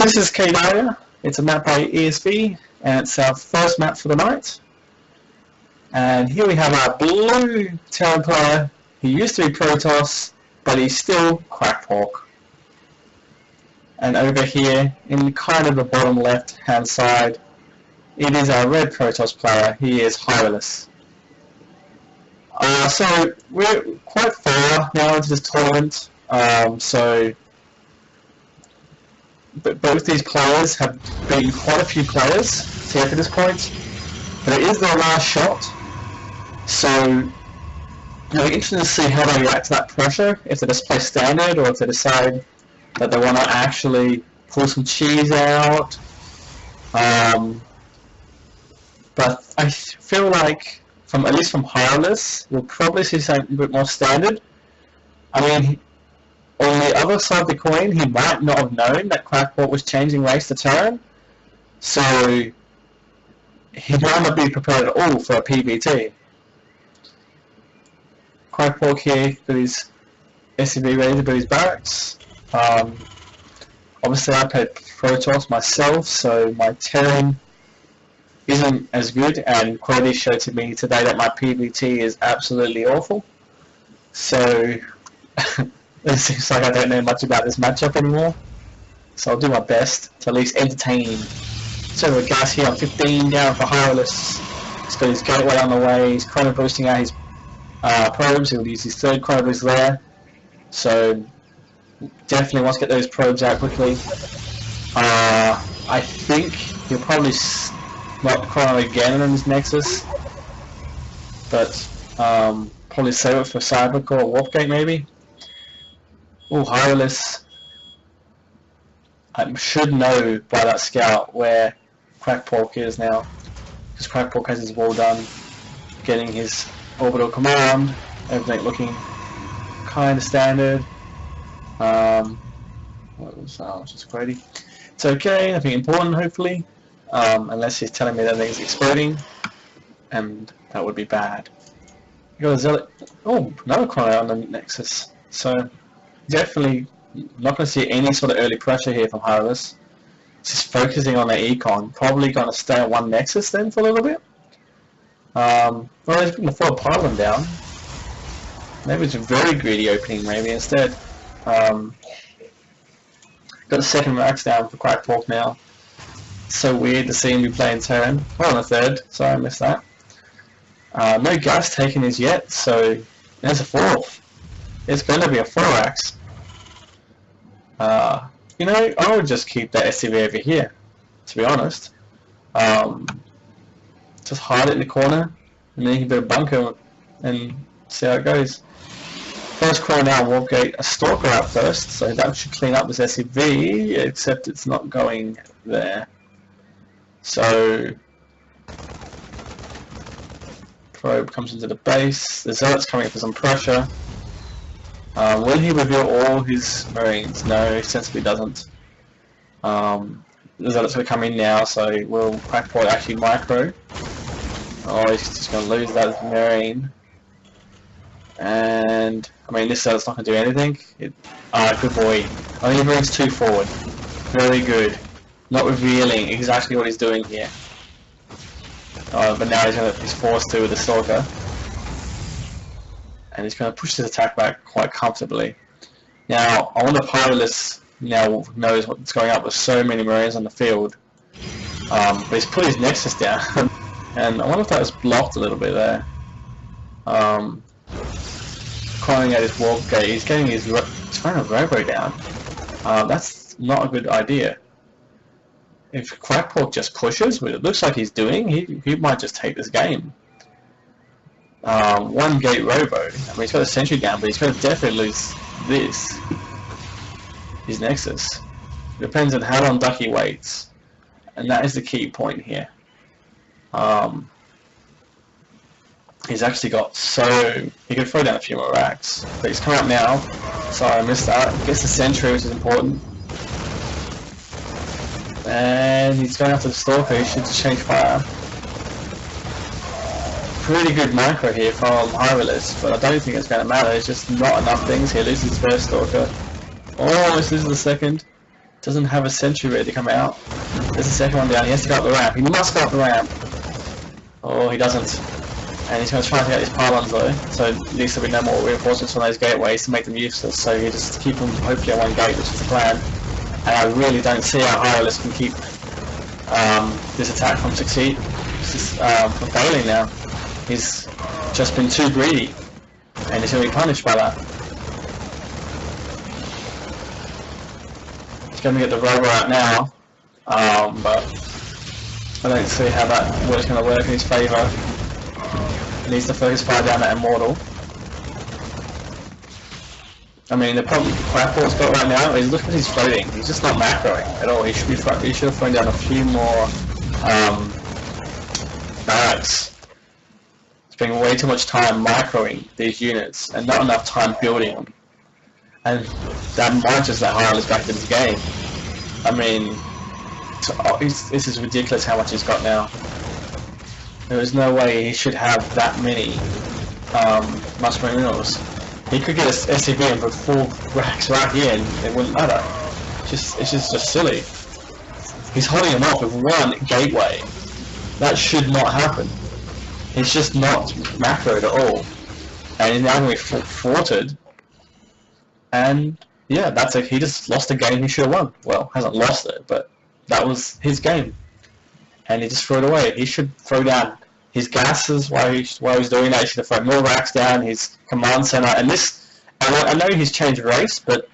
So this is K-Daria. It's a map by ESV, and it's our first map for the night. And here we have our blue Terran player. He used to be Protoss, but he's still Quackpork. And over here, in kind of the bottom left-hand side, it is our red Protoss player. He is Hyrlis. So we're quite far now into this tournament. But both these players have beaten quite a few players to get to this point. But it is their last shot. So it'll be interesting to see how they react to that pressure, if they just play standard or if they decide that they want to actually pull some cheese out. But I feel like, at least from Hyrlis, we'll probably see something a bit more standard. I mean, on the other side of the coin, he might not have known that Quackpork was changing race to Terran, so he might not be prepared at all for a PvT. Quackpork here got his SCV ready to build his barracks. Obviously I played Protoss myself, so my Terran isn't as good, and quality showed to me today that my PvT is absolutely awful. So it seems like I don't know much about this matchup anymore. So I'll do my best to at least entertain. So the gas here on 15 down for Hyrlis. He's got his gateway on the way, he's chrono boosting out his probes. He'll use his third chrono boost there. So definitely wants to get those probes out quickly. I think he'll probably not chrono again on his Nexus, but probably save it for Cybercore or Warpgate maybe. Oh, Hyrlis. I should know by that scout where Quackpork is now, because Quackpork has his wall done, getting his orbital command, everything looking kind of standard. What was that? Just Grady. It's okay, nothing important hopefully, unless he's telling me that things exploding, and that would be bad. You got a Zealot. Oh, another chrono on the Nexus. So definitely not going to see any sort of early pressure here from Hyrlis. Just focusing on the econ. Probably going to stay on one Nexus then for a little bit. Well, he's putting the 4 pylon down. Maybe it's a very greedy opening maybe instead. Got the second racks down for Quackpork now. So weird to see him be playing Terran. Oh, on the third. Sorry, I missed that. No gas taken as yet, so there's a fourth. It's going to be a 4-axe. You know, I would just keep that SCV over here, to be honest. Just hide it in the corner, and then you can build a bunker and see how it goes. First chrono now, Warpgate a Stalker out first, so that should clean up this SCV, except it's not going there. So probe comes into the base, the Zealot's coming for some pressure. Will he reveal all his Marines? No, sensibly doesn't. The Zealot's going to come in now, so will Quackpork actually micro? Oh, he's just going to lose that Marine. And, I mean, this Zealot's not going to do anything. Good boy. Only brings 2 forward. Very good. Not revealing exactly what he's doing here. But now he's forced to with the Stalker. And he's going to push his attack back quite comfortably. Now, I wonder if Hyrlis now knows what's going up with so many Marines on the field. But he's put his Nexus down. And I wonder if that was blocked a little bit there. Calling out his Warpgate, he's getting his trying to robo down. That's not a good idea. If Quackpork just pushes, what it looks like he's doing, he might just take this game. 1 gate robo. I mean, he's got a sentry down, but he's going to definitely lose this. His Nexus. It depends on how long Ducky waits, and that is the key point here. He's actually got he could throw down a few more racks, but he's come up now. Sorry, I missed that. Gets the sentry, which is important, and he's going after the Stalker. He should change fire. Pretty good micro here from Hyrlis, but I don't think it's going to matter. It's just not enough things here. Loses his first Stalker. Almost loses the second. Doesn't have a sentry ready to come out. There's a second one down. He has to go up the ramp. He must go up the ramp. Oh, he doesn't. And he's going to try to get his pylons though. So at least there'll be no more reinforcements on those gateways to make them useless. So you just keep them hopefully on one gate, which is the plan. And I really don't see how Hyrlis can keep this attack from from failing now. He's just been too greedy, and he's going to be punished by that. He's going to get the rover out now, but I don't see how that was going to work in his favour. He needs to focus fire down that Immortal. I mean, the problem Quackpork's got right now is look at his floating. He's just not macroing at all. He should have thrown down a few more barracks. Spending way too much time macroing these units and not enough time building them. And that might just let Hyrlis back into the game. I mean, this is ridiculous how much he's got now. There is no way he should have that many mushroom minerals. He could get a SCV and put 4 racks right here and it wouldn't matter. It's just silly. He's holding him off with 1 gateway. That should not happen. He's just not macroed at all. And he's now going to be thwarted. And yeah, he just lost a game he should have won. Well, hasn't lost it, but that was his game. And he just threw it away. He should throw down his gases while he's doing that. He should have thrown more racks down, his command center, and this. I know he's changed race, but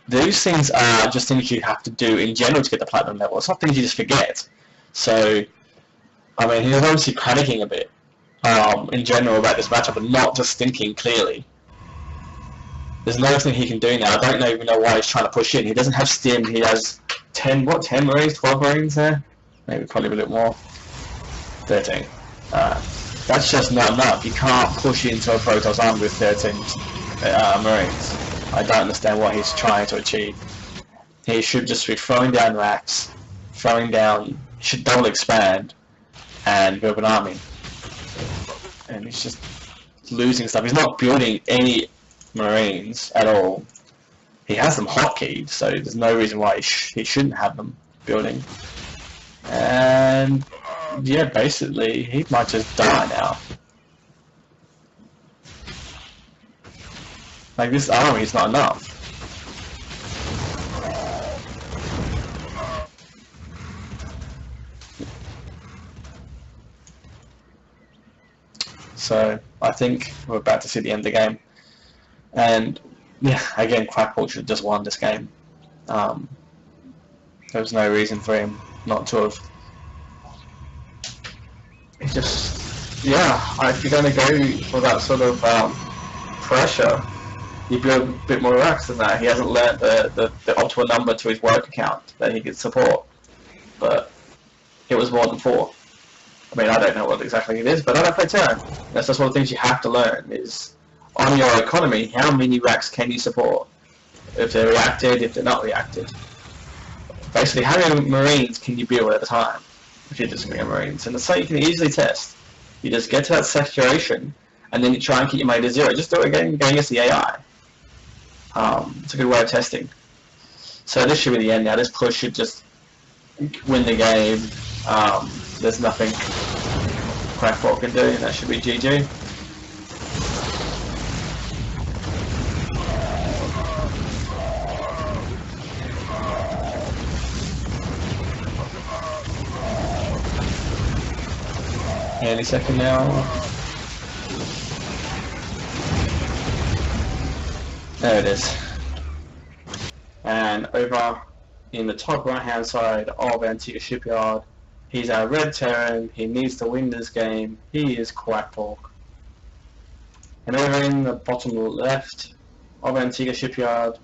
those things are just things you have to do in general to get the platinum level. It's not things you just forget. So, I mean, he's obviously panicking a bit in general about this matchup, and not just thinking clearly. There's nothing he can do now. I don't even know why he's trying to push in. He doesn't have stim. He has 10 Marines, 12 Marines there? Maybe probably a bit more. 13. That's just not enough. You can't push into a Protoss army with 13 Marines. I don't understand what he's trying to achieve. He should just be throwing down racks, he should double expand, and build an army. And he's just losing stuff. He's not building any Marines at all. He has them hotkeyed, so there's no reason why he shouldn't have them building. And yeah, basically, he might just die now. Like, this army is not enough. So, I think we're about to see the end of the game. And, yeah, again, Quackpork should have just won this game. There was no reason for him not to have. It's just, yeah, if you're going to go for that sort of pressure, you build a bit more racks than that. He hasn't learnt the optimal number to his work account that he could support, but it was more than 4. I mean, I don't know what exactly it is, but I don't play Terran. That's just one of the things you have to learn is, on your economy, how many racks can you support? If they're reacted, if they're not reacted. Basically, how many Marines can you build at a time if you're just going to Marines? And that's how you can easily test. You just get to that saturation, and then you try and keep your money to 0. Just do it again against the AI. It's a good way of testing. So this should be the end now. This push should just win the game. There's nothing Quackpork can do, and that should be GG. Any second now. There it is. And over in the top right hand side of Antigua Shipyard, he's our red Terran. He needs to win this game. He is Quackpork. And over in the bottom left of Antigua Shipyard,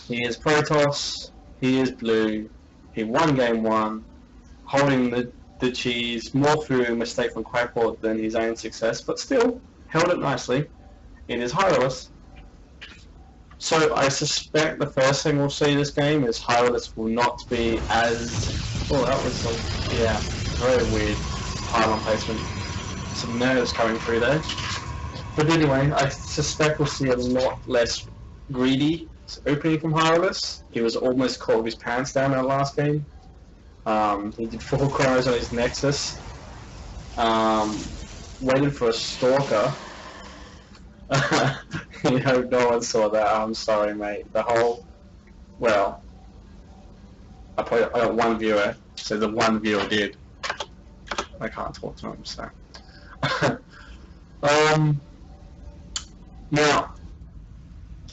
he is Protoss. He is blue. He won game 1, holding the cheese more through a mistake from Quackpork than his own success, but still held it nicely. It is Hyrlis. So I suspect the first thing we'll see this game is Hyrlis will not be as... Oh, that was some... Yeah, very weird pylon placement. Some nerves coming through there. But anyway, I suspect we'll see a lot less greedy So opening from Hyrlis, he was almost caught with his pants down in the last game. He did 4 chronos on his Nexus. Waited for a Stalker. You know, no one saw that. I'm sorry, mate. The whole... Well... I got one viewer, so the one viewer did. I can't talk to him, so... Now,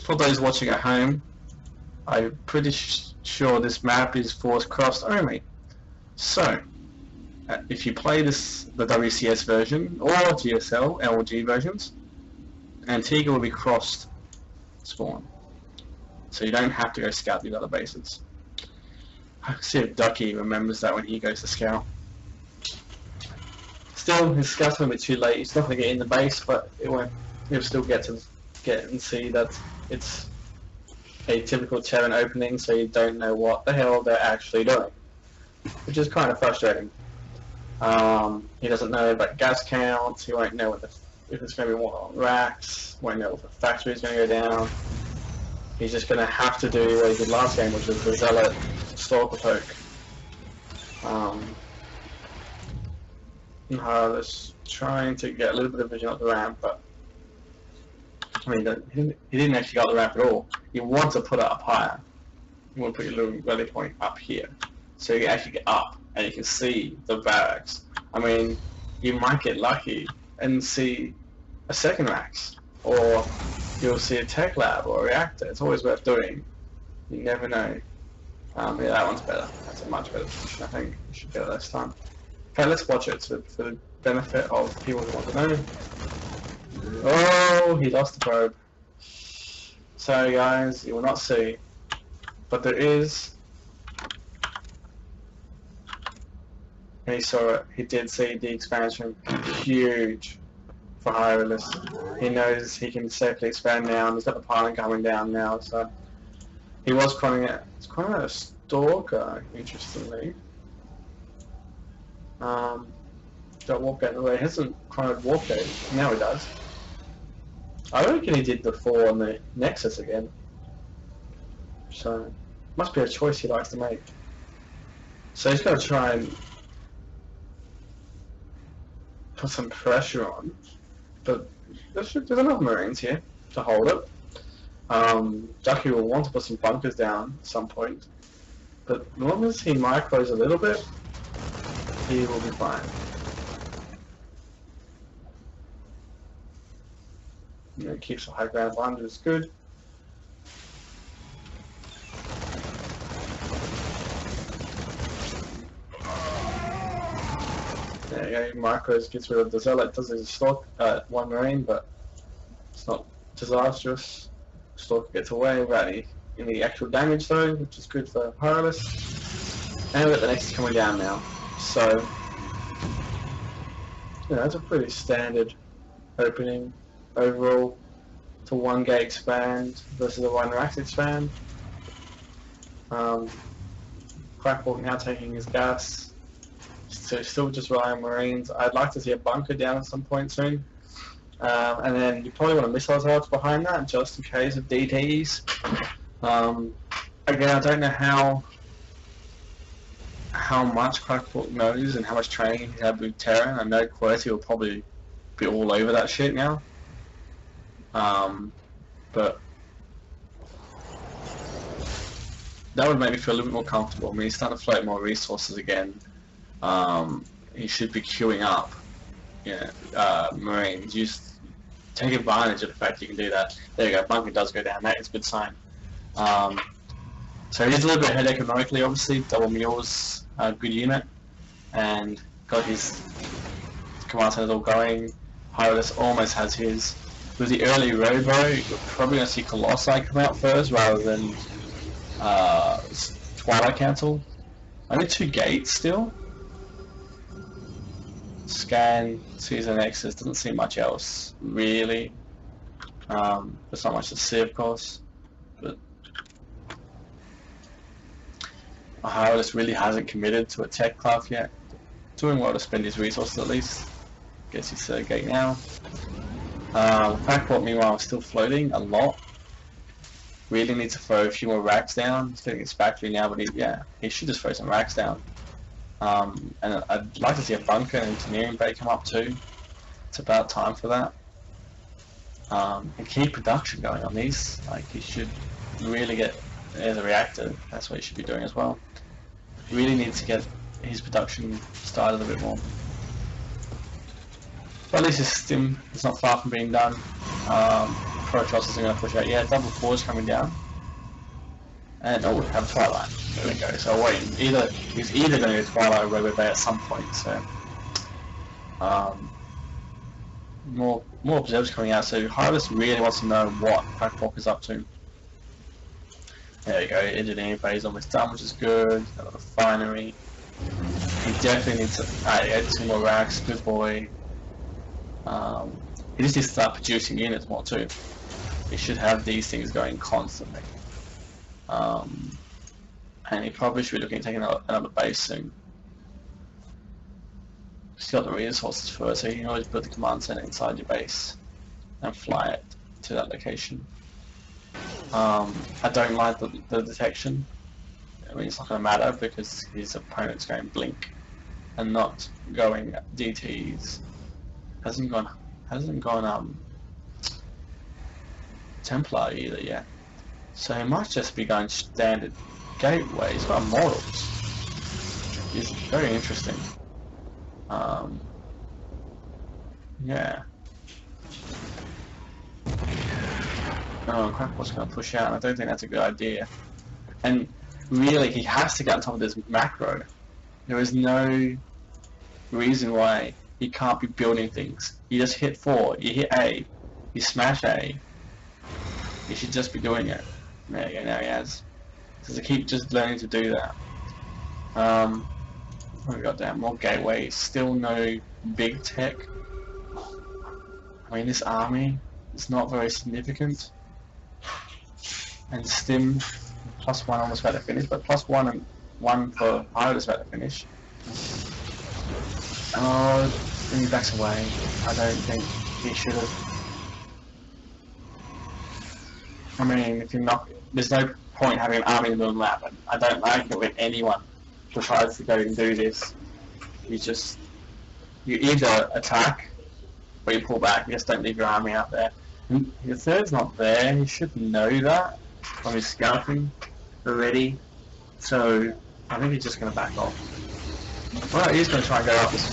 for those watching at home, I'm pretty sure this map is force crossed only. So, if you play the WCS version or GSL, LG versions, Antigua will be crossed spawn. So you don't have to go scout these other bases. I'll see if Ducky remembers that when he goes to scout. Still, his scout's a little bit too late. He's not going to get in the base, but he'll still get and see that it's a typical Terran opening, so you don't know what the hell they're actually doing, which is kind of frustrating. He doesn't know about gas counts. He won't know if it's going to be what on racks. Won't know if the factory is going to go down. He's just going to have to do what he did last game, which was the Zealot Stalker poke. Hyrlis trying to get a little bit of vision up the ramp, but I mean, he didn't actually get up the ramp at all. You want to put it up higher. You want to put your little rally point up here, so you can actually get up and you can see the barracks. I mean, you might get lucky and see a second racks, or you'll see a tech lab or a reactor. It's always worth doing. You never know. Yeah, that one's better. That's a much better position. I think we should get it this time. Okay, let's watch it for the benefit of people who want to know. Oh, he lost the probe. Sorry guys, you will not see. But there is... And he saw it. He did see the expansion. Huge for Hyrlis. He knows he can safely expand now, and he's got the pylon coming down now, so... He was calling it... It's calling it a Stalker, interestingly. Got warp gate in the way. He hasn't chronoed warp gate. Now he does. I reckon he did before on the Nexus again. So, must be a choice he likes to make. So he's got to try and put some pressure on. But there's enough Marines here to hold it. Ducky will want to put some bunkers down at some point. But as long as he micros a little bit, he will be fine. You know, keeps the high ground line, which is good. There you go, micros gets rid of the Zealot, does his stock at 1 Marine, but it's not disastrous. Stalker gets away without any actual damage though, which is good for Hyrlis. And we've got the Nexus coming down now. So, you know, it's a pretty standard opening overall to 1 gate expand versus a 1 rack expand. Quackpork now taking his gas, so still just rely on Marines. I'd like to see a bunker down at some point soon. And then you probably want a missile tower behind that, just in case of DTs. Again, I don't know how much Quackpork knows and how much training he had with Terran. I know QWERTY will probably be all over that shit now. But that would make me feel a little bit more comfortable. I mean, he's starting to float more resources again. He should be queuing up. Marines. Just take advantage of the fact you can do that. There you go, bunker does go down, that is a good sign. So he's a little bit ahead economically, obviously. Double Mule's a good unit, and got his command centers all going. Hyrlis almost has his. With the early Robo, you're probably going to see Colossi come out first rather than Twilight Council. Only 2 gates still. Scan, sees an Nexus, doesn't see much else really. There's not much to see, of course, but Hyrlis really hasn't committed to a tech club yet. Doing well to spend his resources at least. Gets his 3rd gate now. Quackpork meanwhile is still floating a lot. Really need to throw a few more racks down. He's getting his factory now, but he should just throw some racks down. And I'd like to see a bunker and engineering bay come up too. It's about time for that. And keep production going on these. Like, he should really get as a reactor. That's what he should be doing as well. Really needs to get his production started a bit more. But at least his stim is not far from being done. Protoss isn't going to push out. Yeah, double fours coming down. And oh, we have Twilight. There we go. So wait, he's either going to go Twilight or Robo Bay at some point. So more observers coming out. So Hyrlis really wants to know what Quackpork is up to. There you go. Engineering bay is almost done, which is good. Got a refinery. He definitely needs to add 2 more racks. Good boy. He just needs to start producing units more too. He should have these things going constantly. And he probably should be looking at taking another base soon. He's got the resources for it, so you can always put the command center inside your base and fly it to that location. I don't like the detection. I mean, it's not going to matter because his opponent's going blink and not going DTs. Hasn't gone Templar either yet. So he might just be going standard gateway. He's got immortals. It's very interesting. Yeah. Oh, Quackpork's going to push out, and I don't think that's a good idea. And really, he has to get on top of this macro. There is no reason why he can't be building things. You just hit 4, you hit A, you smash A. You should just be doing it. There you go, now he has. So keep just learning to do that. What we got down? More gateways, still no big tech. I mean, this army is not very significant. And Stim, +1 almost about to finish, but +1 and 1 for Hyrlis about to finish. Oh, then he backs away. I don't think he should have. I mean, if you're not, there's no point having an army in the middle of the map, and I don't like it when anyone tries to go and do this. You either attack or you pull back. You just don't leave your army out there. Your third's not there. You should know that from his scouting already. So I think he's just going to back off. Well, he's going to try and go up this.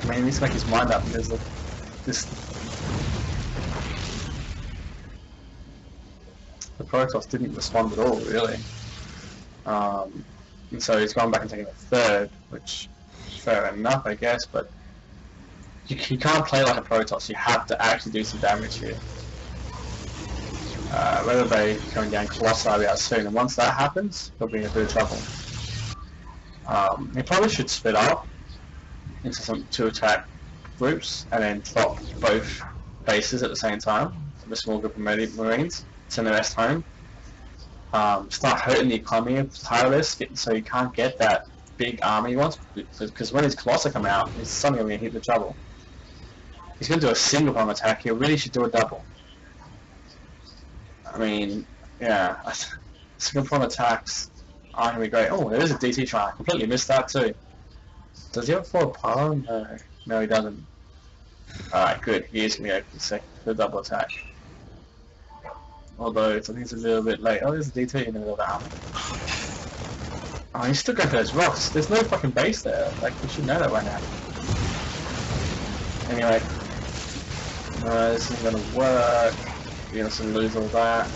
I mean, he needs to make his mind up because of this. The Protoss didn't respond at all, really. And so he's gone back and taken a third, which fair enough, I guess, but you can't play like a Protoss. You have to actually do some damage here. Whether they coming down Colossi out soon, and once that happens, he'll be in a bit of trouble. He probably should split up into some 2 attack groups and then drop both bases at the same time for the small group of Marines. Send the rest home. Start hurting the economy of Hyrlis so you can't get that big army he wants, because when his Colossi come out, he's suddenly going to hit the trouble. He's going to do a single bomb attack. He really should do a double. I mean, yeah, single bomb attacks aren't going to be great. Oh, there is a DT try. I completely missed that too. Does he have 4 power? No, he doesn't. Alright, good. He is going to go for the double attack. Although I think it's a little bit late. Oh, there's a DT in the middle of that. Oh, he's still going for those rocks. There's no fucking base there. Like, we should know that right now. Anyway. This isn't going to work. You're going to lose all that.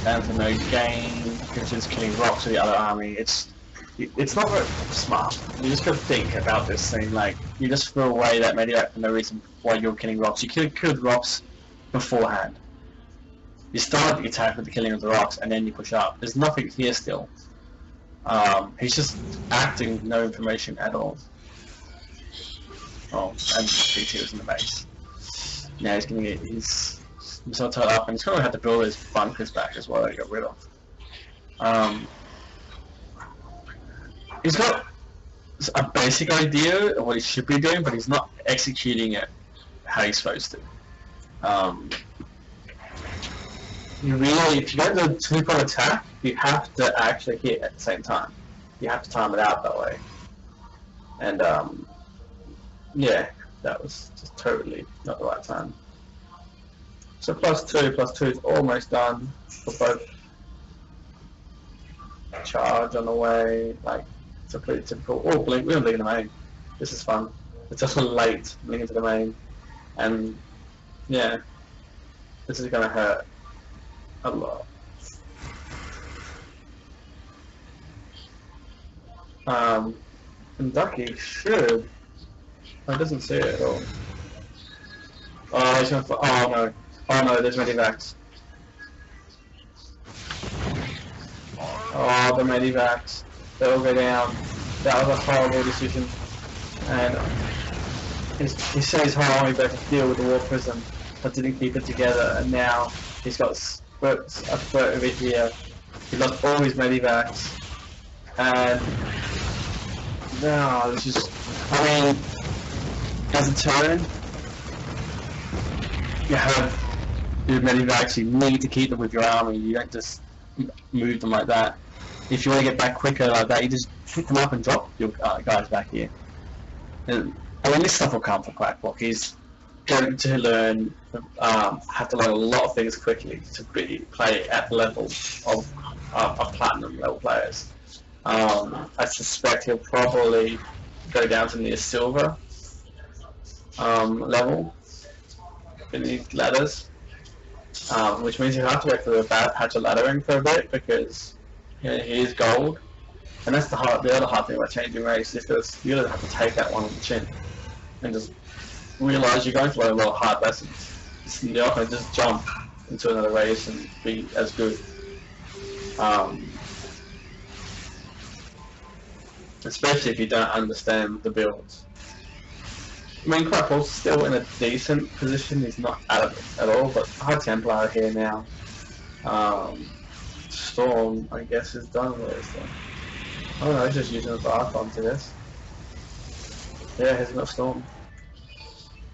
Down to no gain. Because it's killing rocks with the other army. It's not very smart. You just got to think about this thing. Like, you just throw away that mediac for no reason why you're killing rocks. You killed rocks beforehand. You start the attack with the killing of the rocks, and then you push up. There's nothing here still. He's just acting with no information at all. Oh, and PT was in the base. Now he's going to get his missile turret up, and he's going to have to build his bunkers back as well that he got rid of. He's got a basic idea of what he should be doing, but he's not executing it how he's supposed to. you really, if you go to two-point attack, you have to actually hit at the same time. You have to time it out that way. And yeah, that was just totally not the right time. So +2 is almost done for both. Charge on the way, like it's a pretty typical. Oh, blink! We're blink in the main. This is fun. It's just a late blink into the main, and yeah, this is gonna hurt a lot. And Ducky should. Oh, it doesn't see it at all. Oh, he's gonna. Oh no! Oh no! There's medivacs. Oh, the medivacs. They'll go down. That was a horrible decision. And he sent his whole army back to deal with the war prison, but didn't keep it together. And now he's got a spurt over here. He lost all his medivacs. And no, this is. I mean, as a Terran, you have your medivacs. You need to keep them with your army. You don't just move them like that. If you want to get back quicker like that, you just pick them up and drop your guys back here. And I mean, this stuff will come from Quackpork. He's going to learn, have to learn a lot of things quickly to play at the level of platinum level players. I suspect he'll probably go down to near silver level in these ladders. Which means you have to wait for the bad patch of laddering for a bit, because you know, he is gold, and that's the other hard thing about changing race, is that you really have to take that one on the chin and just realise you're going to learn a lot of hard lessons. You're not going to just jump into another race and be as good. Especially if you don't understand the builds. I mean, Quackpork's still in a decent position. He's not out of it at all, but High Templar here now. Storm, I guess, is done. Where is that? Oh no, he's just using the Archon to this. Yeah, he's got Storm.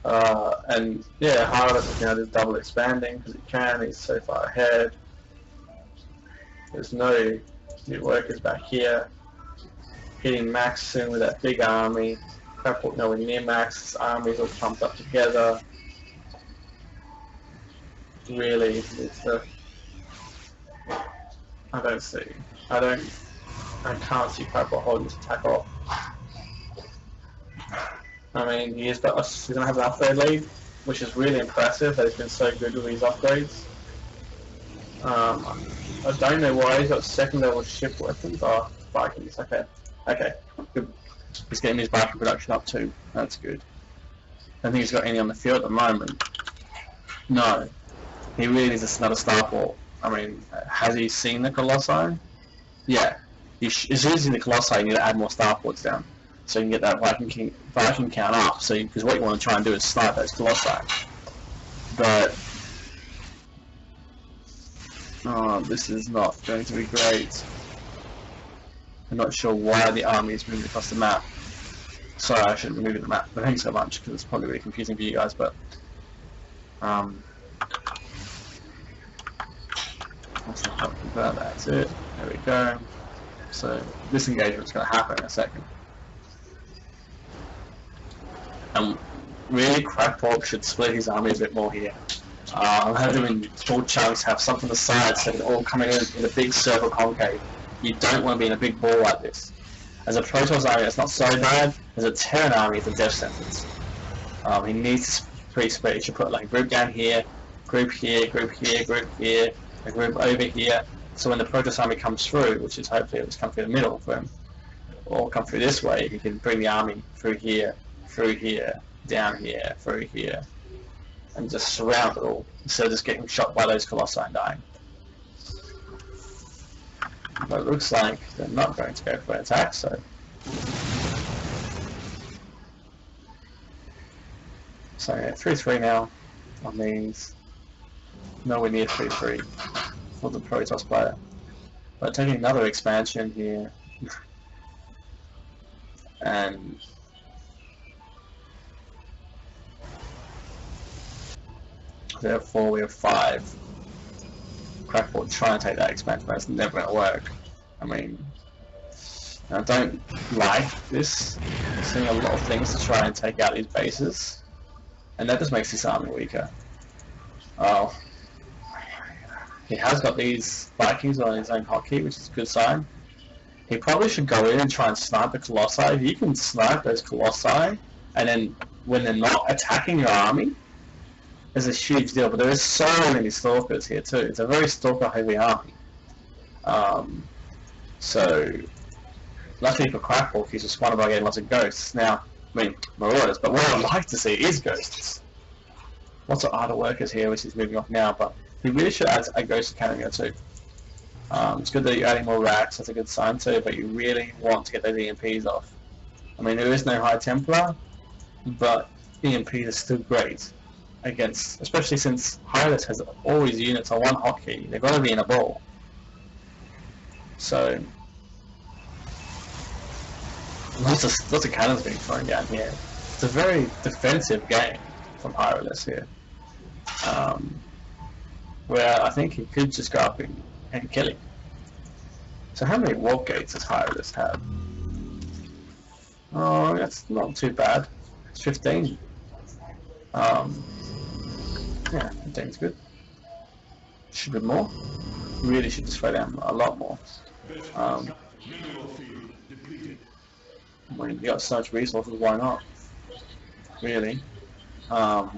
And yeah, Hyrlis, you know, just double expanding because he can. He's so far ahead. There's no new workers back here. Hitting max soon with that big army. Quackpork nowhere near max. His armies all pumped up together. Really, it's the. I can't see Quackpork holding this attack off. I mean, he's gonna have an upgrade lead, which is really impressive that he's been so good with these upgrades. I don't know why he's got second level ship weapons. Oh, Vikings. Okay, good. He's getting his Viking production up too. That's good. I don't think he's got any on the field at the moment. No, he really needs another Starport. I mean, has he seen the Colossi? Yeah. As soon as he's in the Colossi, you need to add more Starports down, so you can get that Viking count up. So, because what you want to try and do is snipe those Colossi. But oh, this is not going to be great. I'm not sure why the army is moving across the map. Sorry, I shouldn't be moving the map. Thanks so much, because it's probably really confusing for you guys. But that's it. There we go. So this engagement's going to happen in a second. And really, Quackpork should split his army a bit more here. Have them in small chunks, have something aside so they're all coming in a big circle concave. You don't want to be in a big ball like this. As a Protoss army, it's not so bad. As a Terran army, it's a death sentence. He needs to pre-split. He should put like a group down here, group here, group here, group here, a group over here. So when the Protoss army comes through, which is hopefully it'll come through the middle for him, or come through this way, he can bring the army through here, down here, through here, and just surround it all, instead of just getting shot by those Colossi and dying. But it looks like they're not going to go for an attack, so... So yeah, 3-3 now on these. Nowhere near 3-3 for the Protoss player. But taking another expansion here. And... therefore we have 5. Quackpork try and take that expansion, but it's never going to work. I mean, I don't like this. I'm seeing a lot of things to try and take out these bases, and that just makes this army weaker. Oh, he has got these Vikings on his own hotkey, which is a good sign. He probably should go in and try and snipe the Colossi. If you can snipe those Colossi, and then when they're not attacking your army, it's a huge deal. But there is so many Stalkers here too. It's a very Stalker-heavy army. So, luckily for Quackpork, he's responded by getting lots of ghosts. Now, I mean, Marauders, but what I'd like to see is ghosts. Lots of Arter workers here, which is moving off now, but he really should add a ghost cannon here too. It's good that you're adding more racks, that's a good sign too, but you really want to get those EMPs off. I mean, there is no High Templar, but EMPs are still great against, especially since Hyrlis has all his units on one hotkey. They've got to be in a ball. So, lots of cannons being thrown down here. It's a very defensive game from Hyrlis here, where I think he could just go up and kill him. So how many warp gates does Hyrlis have? Oh, that's not too bad. It's 15. Yeah, 15's good. Should be more. Really should just throw down a lot more. I mean, you got so much resources, why not? Really. And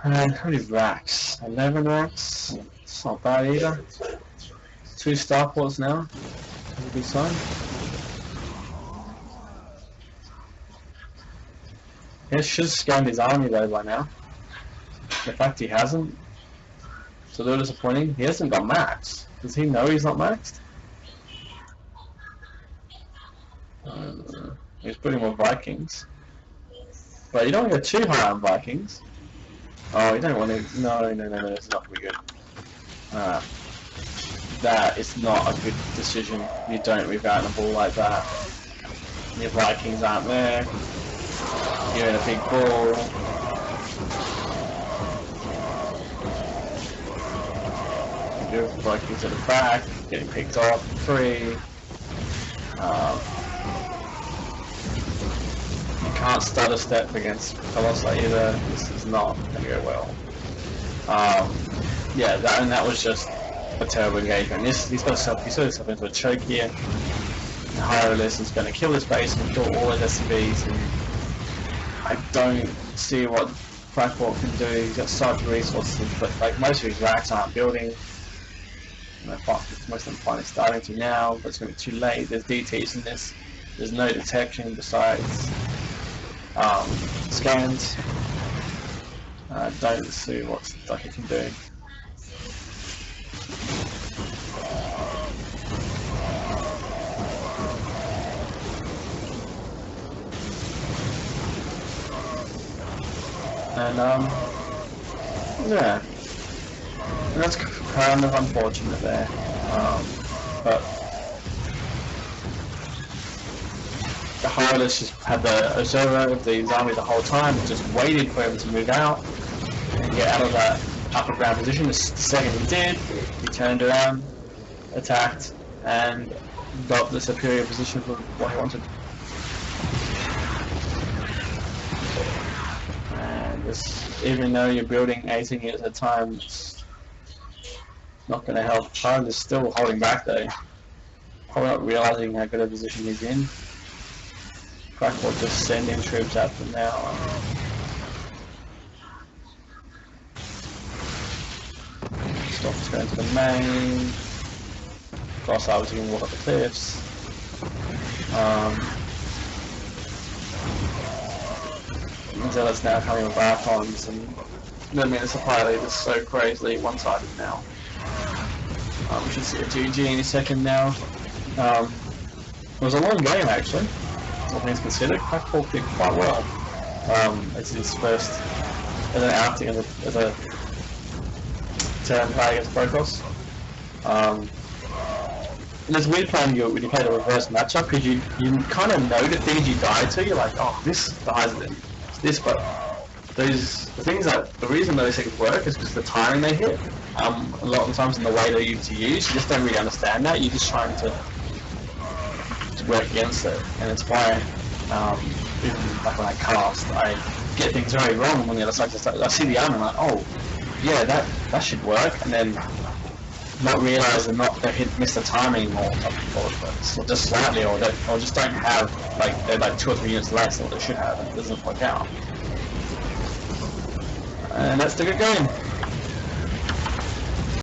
how many racks? 11 racks. It's not bad either. 2 starports now. That's a good sign. He should have scanned his army though by now. The fact he hasn't, it's a little disappointing. He hasn't got max. Does he know he's not maxed? He's putting more Vikings. But you don't want to go too high on Vikings. Oh, you don't want to. No, it's not going to be good. That is not a good decision. You don't move out in a ball like that. Your Vikings aren't there. You're in a big ball. Your Vikings at the back, getting picked off, free. You can't start a step against Colossi either. This is not going to go well. Yeah, that was just a terrible engagement. He's got himself into a choke here. Hyrlis is going to kill this base and kill all his SCVs. And I don't see what Quackpork can do. He's got such resources, but like most of his racks aren't building. Most of them finally starting to now, but it's going to be too late. There's DTs in this. There's no detection besides scans. I don't see what he can do. And yeah, and that's kind of unfortunate there, but the Hyrlis just had the observer of the army the whole time, just waited for him to move out and get out of that upper ground position. The second he did, he turned around, attacked, and got the superior position for what he wanted. And this, even though you're building 18 units at a time, it's not going to help. Hyrlis is still holding back though, probably not realizing how good a position he's in. Quackpork just sending troops out from now on. Stock's going to the main. Cross out was going to walk up the cliffs. Zealot's now coming with Archons, and I mean the supply lead is so crazily one-sided now. We should see a GG any second now. It was a long game actually, all things considered. Quackpork did quite well. It's his first as an outing as a Terran player against Protoss. And it's weird playing when you play the reverse matchup, because you kind of know the things you die to. You're like, oh, this dies to this, but the reason those things work is because the timing they hit. A lot of the times in the way they're used to use, you just don't really understand that. You're just trying to work against it, and it's why even like when I cast, I get things very wrong on the other side. I see the arm and I'm like, oh yeah, that should work, and then not realise and not miss the timing or just slightly, or just don't have they're like 2 or 3 units less than what they should have, and it doesn't work out. And that's the good game.